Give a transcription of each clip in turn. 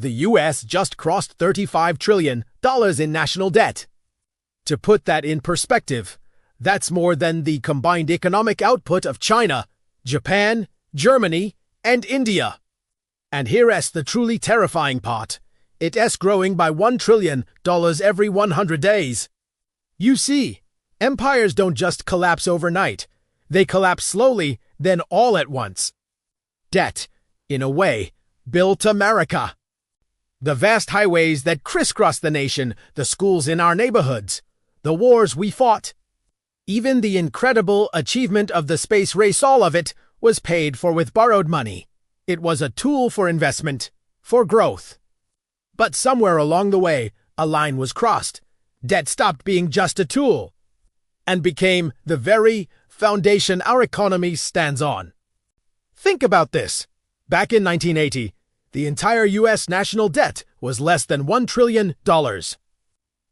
The U.S. just crossed $35 trillion in national debt. To put that in perspective, that's more than the combined economic output of China, Japan, Germany, and India. And here's the truly terrifying part. It's growing by $1 trillion every 100 days. You see, empires don't just collapse overnight. They collapse slowly, then all at once. Debt, in a way, built America. The vast highways that crisscross the nation, the schools in our neighborhoods, the wars we fought. Even the incredible achievement of the space race, all of it was paid for with borrowed money. It was a tool for investment, for growth. But somewhere along the way, a line was crossed. Debt stopped being just a tool and became the very foundation our economy stands on. Think about this. Back in 1980, the entire U.S. national debt was less than $1 trillion.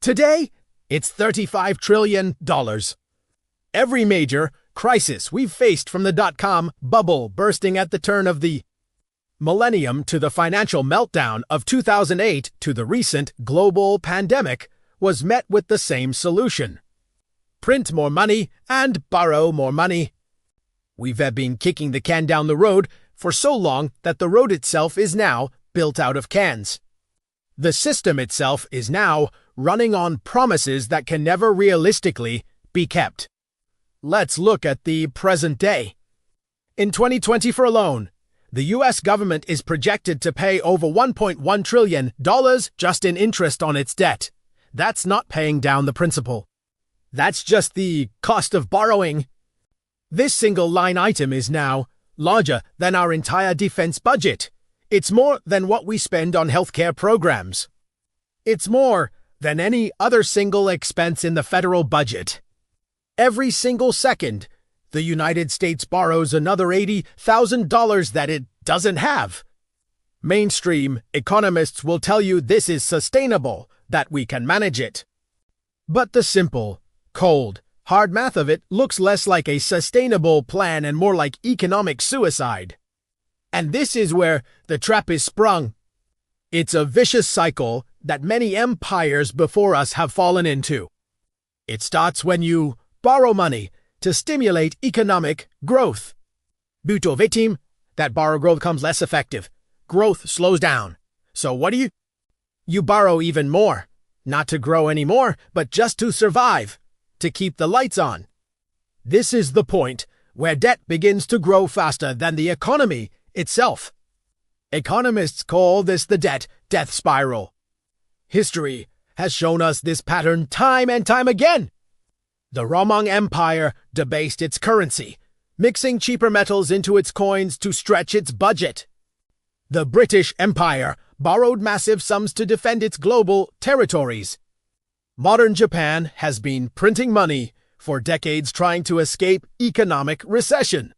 Today, it's $35 trillion. Every major crisis we've faced, from the dot-com bubble bursting at the turn of the millennium to the financial meltdown of 2008 to the recent global pandemic, was met with the same solution. Print more money and borrow more money. We've been kicking the can down the road for so long that the road itself is now built out of cans. The system itself is now running on promises that can never realistically be kept. Let's look at the present day. In 2024 alone, the U.S. government is projected to pay over $1.1 trillion just in interest on its debt. That's not paying down the principal. That's just the cost of borrowing. This single line item is now larger than our entire defense budget. It's more than what we spend on healthcare programs. It's more than any other single expense in the federal budget. Every single second, the United States borrows another $80,000 that it doesn't have. Mainstream economists will tell you this is sustainable, that we can manage it. But the simple, cold, hard math of it looks less like a sustainable plan and more like economic suicide. And this is where the trap is sprung. It's a vicious cycle that many empires before us have fallen into. It starts when you borrow money to stimulate economic growth. Buto victim, that borrow growth becomes less effective. Growth slows down. So what do? You borrow even more. Not to grow anymore, but just to survive. To keep the lights on. This is the point where debt begins to grow faster than the economy itself. Economists call this the death spiral. History has shown us this pattern time and time again. The Roman Empire debased its currency, mixing cheaper metals into its coins to stretch its budget. The British Empire borrowed massive sums to defend its global territories. Modern Japan has been printing money for decades, trying to escape economic recession.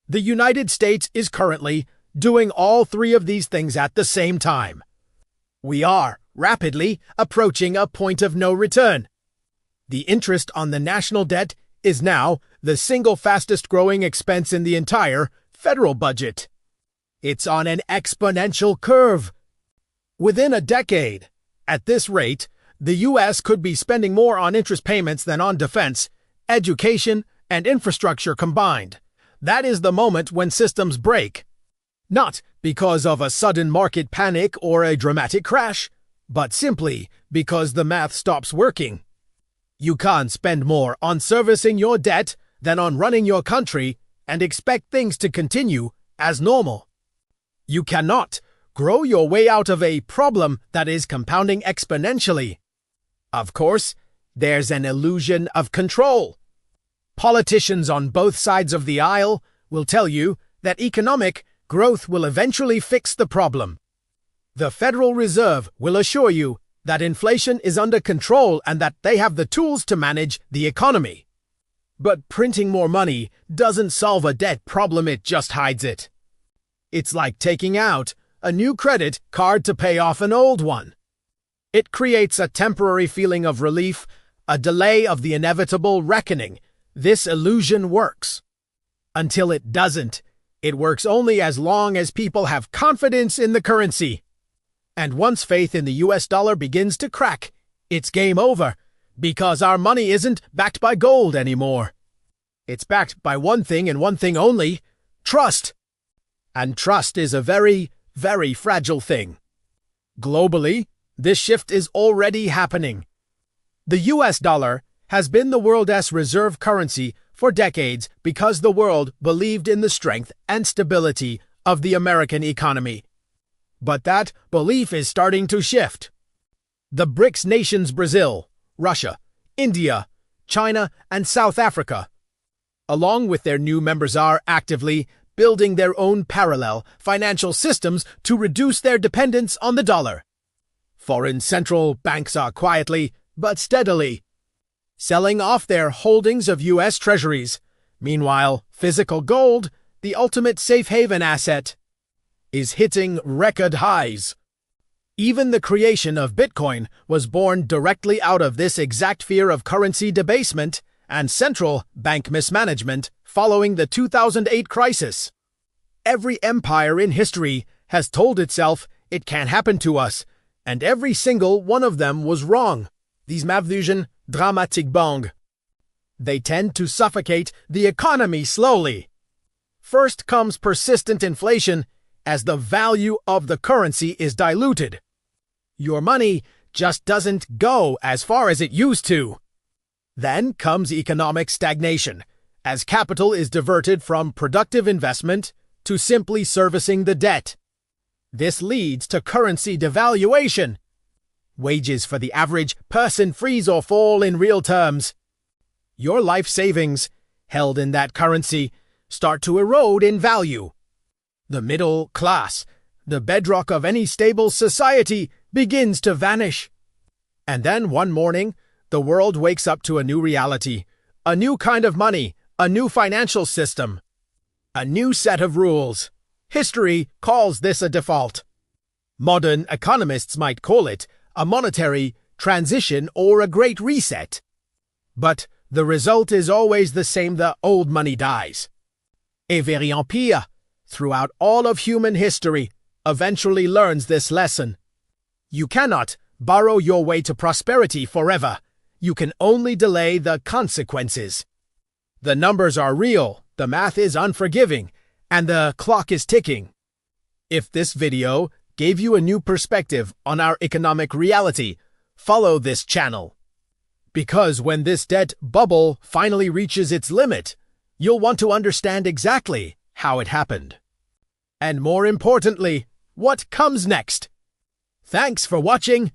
The United States is currently doing all three of these things at the same time. We are rapidly approaching a point of no return. The interest on the national debt is now the single fastest growing expense in the entire federal budget. It's on an exponential curve. Within a decade, at this rate, the U.S. could be spending more on interest payments than on defense, education, and infrastructure combined. That is the moment when systems break. Not because of a sudden market panic or a dramatic crash, but simply because the math stops working. You can't spend more on servicing your debt than on running your country and expect things to continue as normal. You cannot grow your way out of a problem that is compounding exponentially. Of course, there's an illusion of control. Politicians on both sides of the aisle will tell you that economic growth will eventually fix the problem. The Federal Reserve will assure you that inflation is under control and that they have the tools to manage the economy. But printing more money doesn't solve a debt problem, it just hides it. It's like taking out a new credit card to pay off an old one. It creates a temporary feeling of relief, a delay of the inevitable reckoning. This illusion works. Until it doesn't. It works only as long as people have confidence in the currency. And once faith in the US dollar begins to crack, it's game over, because our money isn't backed by gold anymore. It's backed by one thing and one thing only: trust. And trust is a very, very fragile thing. Globally, this shift is already happening. The US dollar has been the world's reserve currency for decades because the world believed in the strength and stability of the American economy. But that belief is starting to shift. The BRICS nations Brazil, Russia, India, China, and South Africa, along with their new members, are actively building their own parallel financial systems to reduce their dependence on the dollar. Foreign central banks are quietly but steadily selling off their holdings of U.S. treasuries. Meanwhile, physical gold, the ultimate safe haven asset, is hitting record highs. Even the creation of Bitcoin was born directly out of this exact fear of currency debasement and central bank mismanagement following the 2008 crisis. Every empire in history has told itself it can't happen to us, and every single one of them was wrong. These Mavlusian dramatic bong. They tend to suffocate the economy slowly. First comes persistent inflation as the value of the currency is diluted. Your money just doesn't go as far as it used to. Then comes economic stagnation, as capital is diverted from productive investment to simply servicing the debt. This leads to currency devaluation. Wages for the average person freeze or fall in real terms. Your life savings, held in that currency, start to erode in value. The middle class, the bedrock of any stable society, begins to vanish. And then one morning, the world wakes up to a new reality, a new kind of money, a new financial system, a new set of rules. History calls this a default. Modern economists might call it a monetary transition or a great reset. But the result is always the same: the old money dies. A very empire, throughout all of human history, eventually learns this lesson. You cannot borrow your way to prosperity forever. You can only delay the consequences. The numbers are real, the math is unforgiving, and the clock is ticking. If this video gave you a new perspective on our economic reality, follow this channel. Because when this debt bubble finally reaches its limit, you'll want to understand exactly how it happened. And more importantly, what comes next. Thanks for watching.